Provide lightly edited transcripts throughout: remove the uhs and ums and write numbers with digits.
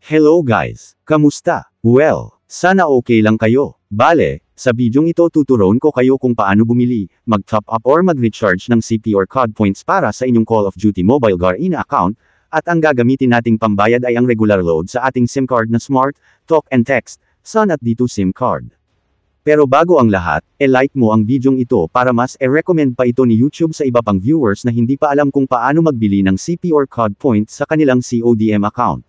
Hello guys! Kamusta? Well, sana okay lang kayo. Bale, sa bidyong ito tuturuan ko kayo kung paano bumili, mag-top up or mag-recharge ng CP or COD points para sa inyong Call of Duty Mobile Garena account, at ang gagamitin nating pambayad ay ang regular load sa ating SIM card na Smart, Talk and Text, Sun at D2 SIM card. Pero bago ang lahat, like mo ang bidyong ito para mas recommend pa ito ni YouTube sa iba pang viewers na hindi pa alam kung paano magbili ng CP or COD points sa kanilang CODM account.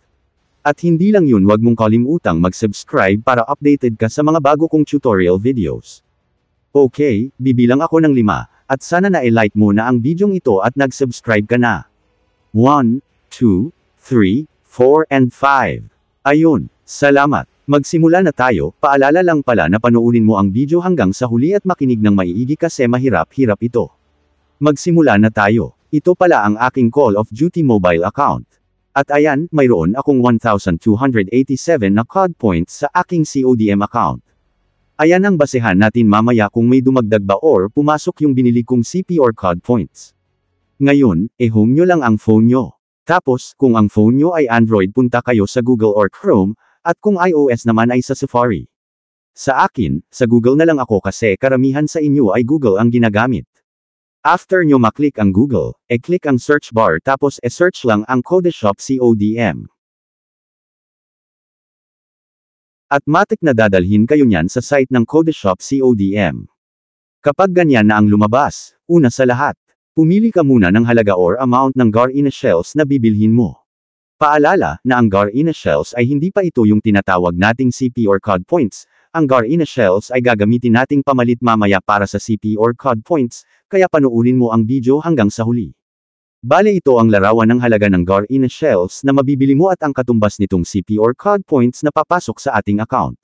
At hindi lang yun, wag mong kalimutang mag-subscribe para updated ka sa mga bago kong tutorial videos. Okay, bibilang ako ng 5, at sana na like mo na ang bidyong ito at nag-subscribe ka na. 1, 2, 3, 4 and 5. Ayun, salamat. Magsimula na tayo. Paalala lang pala na panoorin mo ang video hanggang sa huli at makinig ng maiigi kasi mahirap-hirap ito. Magsimula na tayo. Ito pala ang aking Call of Duty mobile account. At ayan, mayroon akong 1,287 na COD points sa aking CODM account. Ayan ang basehan natin mamaya kung may dumagdag ba or pumasok yung binili kong CP or COD points. Ngayon, home nyo lang ang phone nyo. Tapos, kung ang phone nyo ay Android, punta kayo sa Google or Chrome, at kung iOS naman ay sa Safari. Sa akin, sa Google na lang ako kasi karamihan sa inyo ay Google ang ginagamit. After nyo maklik ang Google, click ang search bar tapos search lang ang Codeshop CODM. At matik na dadalhin kayo niyan sa site ng Codeshop CODM. Kapag ganyan na ang lumabas, una sa lahat, pumili ka muna ng halaga or amount ng Garena shells na bibilhin mo. Paalala, na ang Garena shells ay hindi pa ito yung tinatawag nating CP or COD points, ang Garena shells ay gagamitin nating pamalit mamaya para sa CP or COD points, kaya panoorin mo ang video hanggang sa huli. Bale ito ang larawan ng halaga ng Garena shells na mabibili mo at ang katumbas nitong CP or COD points na papasok sa ating account.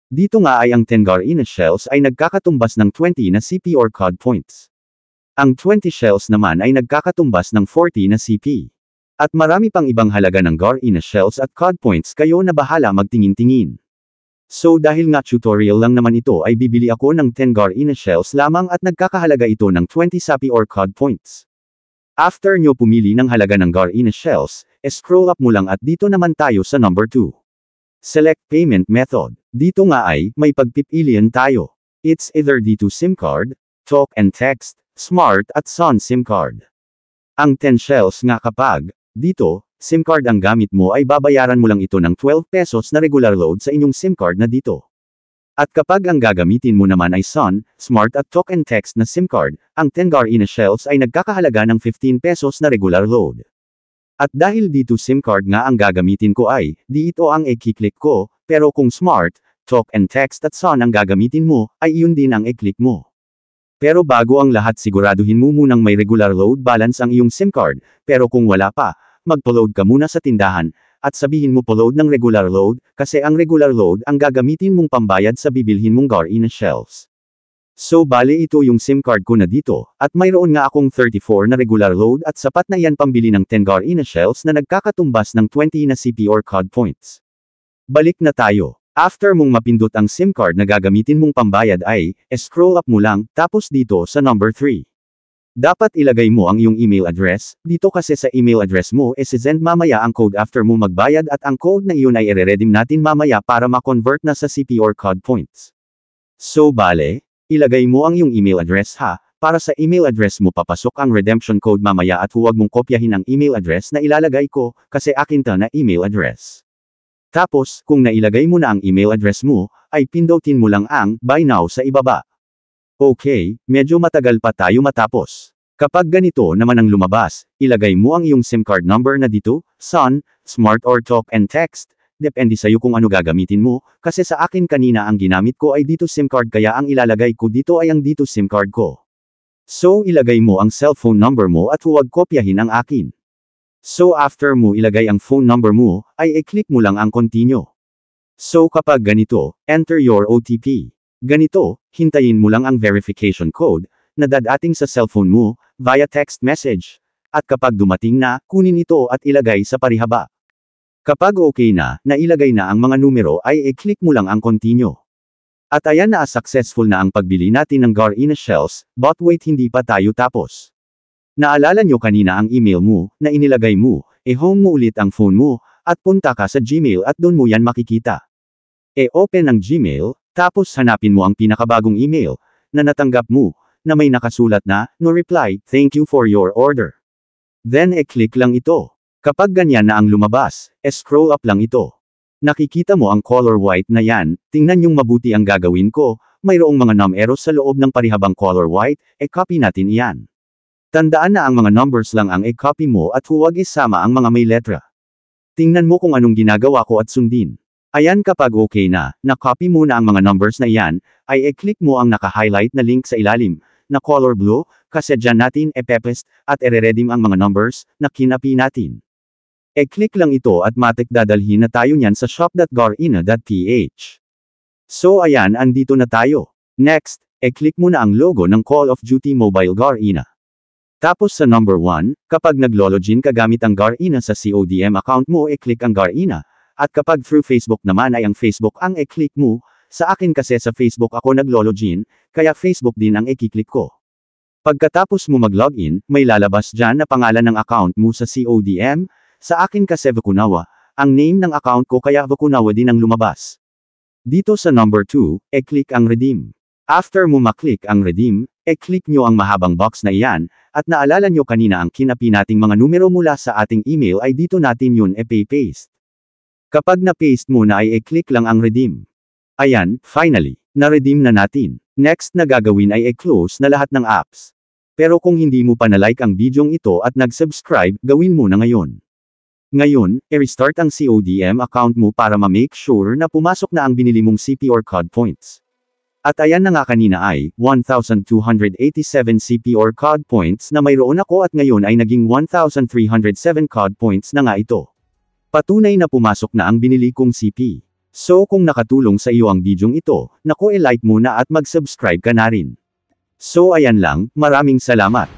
Dito nga ay ang 10 Garena shells ay nagkakatumbas ng 20 na CP or COD points. Ang 20 shells naman ay nagkakatumbas ng 40 na CP. At marami pang ibang halaga ng Garena shells at COD points, kayo na bahala magtingin-tingin. So dahil nga tutorial lang naman ito ay bibili ako ng 10 Garena shells lamang at nagkakahalaga ito ng 20 CP or COD points. After nyo pumili ng halaga ng Garena shells, scroll up mo lang at dito naman tayo sa number 2. Select payment method. Dito nga ay may pagpipilian tayo. It's either D2 SIM card, Talk and Text, Smart at Sun SIM card. Ang 10 shells nga kapag dito, SIM card ang gamit mo ay babayaran mo lang ito ng 12 pesos na regular load sa inyong SIM card na dito. At kapag ang gagamitin mo naman ay Sun, Smart at Talk and Text na SIM card, ang 10 Garena shells ay nagkakahalaga ng 15 pesos na regular load. At dahil dito SIM card nga ang gagamitin ko ay, di ito ang i-click ko, pero kung Smart, Talk and Text at Sun ang gagamitin mo, ay iyon din ang i-click mo. Pero bago ang lahat siguraduhin mo munang may regular load balance ang iyong SIM card, pero kung wala pa, magpo-load ka muna sa tindahan, at sabihin mo po-load ng regular load, kasi ang regular load ang gagamitin mong pambayad sa bibilhin mong Garena shells. So bale ito yung SIM card ko na dito, at mayroon nga akong 34 na regular load at sapat na iyan pambili ng 10 Garena shells na nagkakatumbas ng 20 na CP or COD points. Balik na tayo. After mong mapindot ang SIM card na gagamitin mong pambayad ay, scroll up mo lang, tapos dito sa number 3. Dapat ilagay mo ang iyong email address, dito kasi sa email address mo send mamaya ang code after mo magbayad at ang code na iyon ay i-redeem natin mamaya para ma-convert na sa CP or COD points. So bale, ilagay mo ang iyong email address ha, para sa email address mo papasok ang redemption code mamaya at huwag mong kopyahin ang email address na ilalagay ko, kasi akin ta na email address. Tapos, kung nailagay mo na ang email address mo, ay pindutin mo lang ang buy now sa ibaba. Okay, medyo matagal pa tayo matapos. Kapag ganito naman ang lumabas, ilagay mo ang iyong SIM card number na dito, Sun, Smart or Talk and Text, depende sa'yo kung ano gagamitin mo, kasi sa akin kanina ang ginamit ko ay dito SIM card kaya ang ilalagay ko dito ay ang dito SIM card ko. So ilagay mo ang cellphone number mo at huwag kopyahin ang akin. So after mo ilagay ang phone number mo, ay i-click mo lang ang continue. So kapag ganito, enter your OTP. Ganito, hintayin mo lang ang verification code, na dadating sa cellphone mo, via text message. At kapag dumating na, kunin ito at ilagay sa parihaba. Kapag okay na, nailagay na ang mga numero ay i-click mo lang ang continue. At ayan na successful na ang pagbili natin ng Garena shells, but wait hindi pa tayo tapos. Naalala nyo kanina ang email mo, na inilagay mo, home mo ulit ang phone mo, At punta ka sa Gmail at doon mo yan makikita. E-open ang Gmail, tapos hanapin mo ang pinakabagong email na natanggap mo, na may nakasulat na, no reply, thank you for your order. Then e-click lang ito. Kapag ganyan na ang lumabas, scroll up lang ito. Nakikita mo ang color white na yan, tingnan yung mabuti ang gagawin ko, mayroong mga numeros sa loob ng parihabang color white, copy natin iyan. Tandaan na ang mga numbers lang ang copy mo at huwag isama ang mga may letra. Tingnan mo kung anong ginagawa ko at sundin. Ayan kapag okay na, na-copy mo na ang mga numbers na iyan, ay click mo ang naka-highlight na link sa ilalim, na color blue, kasi dyan natin e-paste, at ere-redeem ang mga numbers, na kinapi natin. E-click lang ito at matik dadalhin na tayo niyan sa shop.garina.ph. So ayan, andito na tayo. Next, e-click mo na ang logo ng Call of Duty Mobile Garina. Tapos sa number 1, kapag naglo-login ka gamit ang Garina sa CODM account mo, e-click ang Garina. At kapag through Facebook naman ay ang Facebook ang e-click mo, sa akin kasi sa Facebook ako naglo-login, kaya Facebook din ang e-click ko. Pagkatapos mo mag-login, may lalabas dyan na pangalan ng account mo sa CODM, sa akin kasi Vakunawa, ang name ng account ko kaya Vakunawa din ang lumabas. Dito sa number 2, e-click ang redeem. After mo maklik ang redeem, e-click nyo ang mahabang box na iyan, at naalala nyo kanina ang kinapi nating mga numero mula sa ating email ay dito natin yun e-paste. Kapag na-paste mo na ay e-click lang ang redeem. Ayan, finally, na-redeem na natin. Next na gagawin ay e-close na lahat ng apps. Pero kung hindi mo pa na-like ang bidyong ito at nag-subscribe, gawin mo na ngayon. Ngayon, i-restart ang CODM account mo para ma-make sure na pumasok na ang binili mong CP or COD points. At ayan na nga kanina ay, 1,287 CP or COD points na mayroon ako at ngayon ay naging 1,307 COD points na nga ito. Patunay na pumasok na ang binili kong CP. So kung nakatulong sa iyo ang bidyong ito, naku e-like mo na at mag-subscribe ka na rin. So ayan lang, maraming salamat.